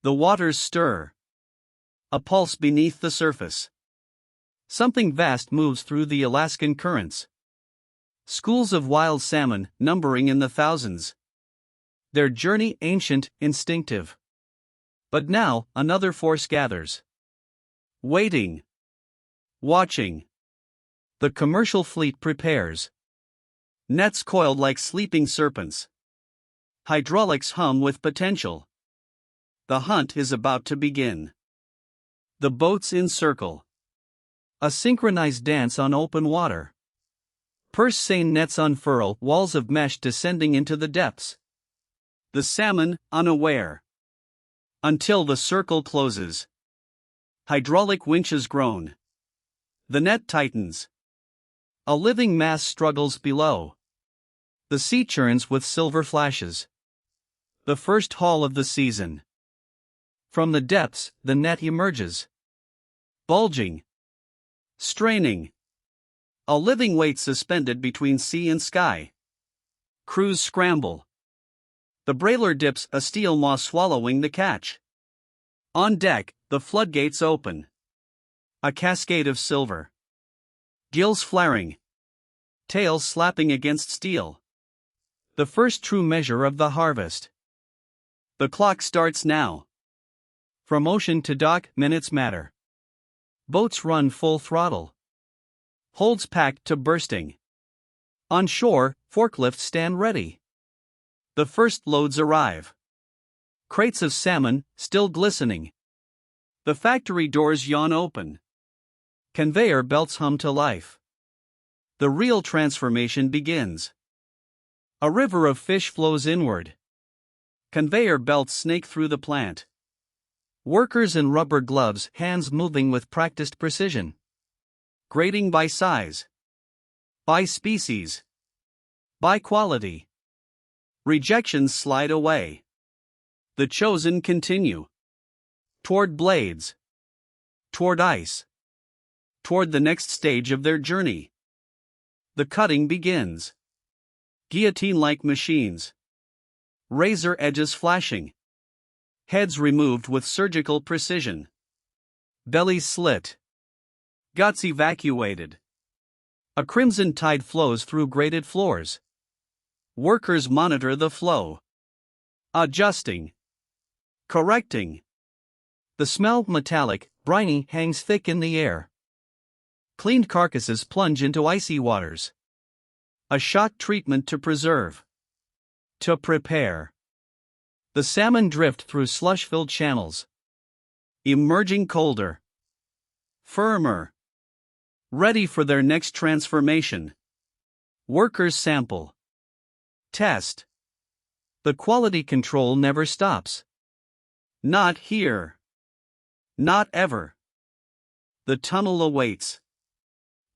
The waters stir. A pulse beneath the surface. Something vast moves through the Alaskan currents. Schools of wild salmon, numbering in the thousands. Their journey ancient, instinctive. But now, another force gathers. Waiting. Watching. The commercial fleet prepares. Nets coiled like sleeping serpents. Hydraulics hum with potential. The hunt is about to begin. The boats encircle. A synchronized dance on open water. Purse seine nets unfurl, walls of mesh descending into the depths. The salmon, unaware. Until the circle closes. Hydraulic winches groan. The net tightens. A living mass struggles below. The sea churns with silver flashes. The first haul of the season. From the depths, the net emerges. Bulging. Straining. A living weight suspended between sea and sky. Crews scramble. The brailer dips, a steel maw swallowing the catch. On deck, the floodgates open. A cascade of silver. Gills flaring. Tails slapping against steel. The first true measure of the harvest. The clock starts now. From ocean to dock, minutes matter. Boats run full throttle. Holds packed to bursting. On shore, forklifts stand ready. The first loads arrive. Crates of salmon, still glistening. The factory doors yawn open. Conveyor belts hum to life. The real transformation begins. A river of fish flows inward. Conveyor belts snake through the plant. Workers in rubber gloves, hands moving with practiced precision. Grading by size. By species. By quality. Rejections slide away. The chosen continue. Toward blades. Toward ice. Toward the next stage of their journey. The cutting begins. Guillotine-like machines. Razor edges flashing. Heads removed with surgical precision. Bellies slit. Guts evacuated. A crimson tide flows through grated floors. Workers monitor the flow. Adjusting. Correcting. The smell, metallic, briny, hangs thick in the air. Cleaned carcasses plunge into icy waters. A shock treatment to preserve. To prepare. The salmon drift through slush-filled channels. Emerging colder. Firmer. Ready for their next transformation. Workers sample. Test. The quality control never stops. Not here. Not ever. The tunnel awaits.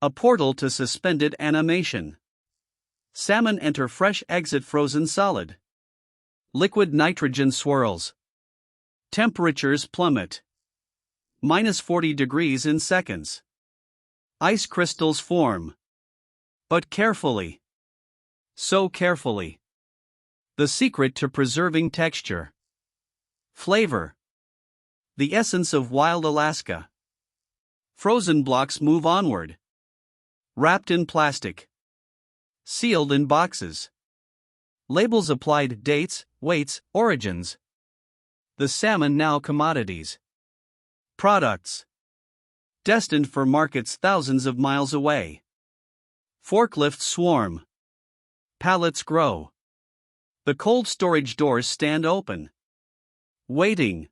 A portal to suspended animation. Salmon enter fresh, exit frozen solid. Liquid nitrogen swirls. Temperatures plummet. -40 degrees in seconds. Ice crystals form. But carefully. So carefully. The secret to preserving texture. Flavor. The essence of wild Alaska. Frozen blocks move onward. Wrapped in plastic. Sealed in boxes. Labels applied, dates, weights, origins. The salmon now commodities. Products. Destined for markets thousands of miles away. Forklifts swarm. Pallets grow. The cold storage doors stand open. Waiting.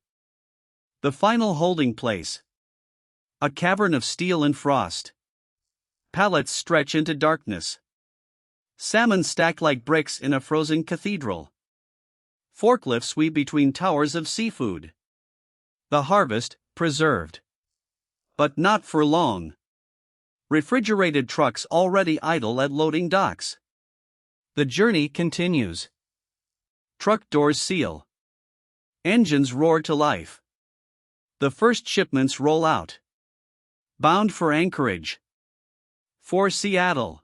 The final holding place. A cavern of steel and frost. Pallets stretch into darkness. Salmon stacked like bricks in a frozen cathedral. Forklifts weave between towers of seafood. The harvest, preserved. But not for long. Refrigerated trucks already idle at loading docks. The journey continues. Truck doors seal. Engines roar to life. The first shipments roll out. Bound for Anchorage. For Seattle.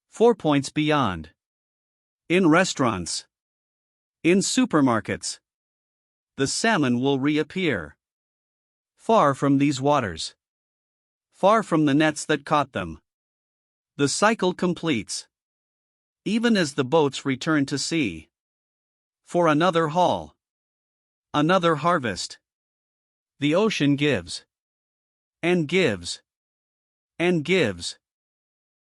4 points beyond. In restaurants. In supermarkets. the salmon will reappear. Far from these waters. Far from the nets that caught them. The cycle completes. Even as the boats return to sea. For another haul. Another harvest. The ocean gives. And gives. And gives.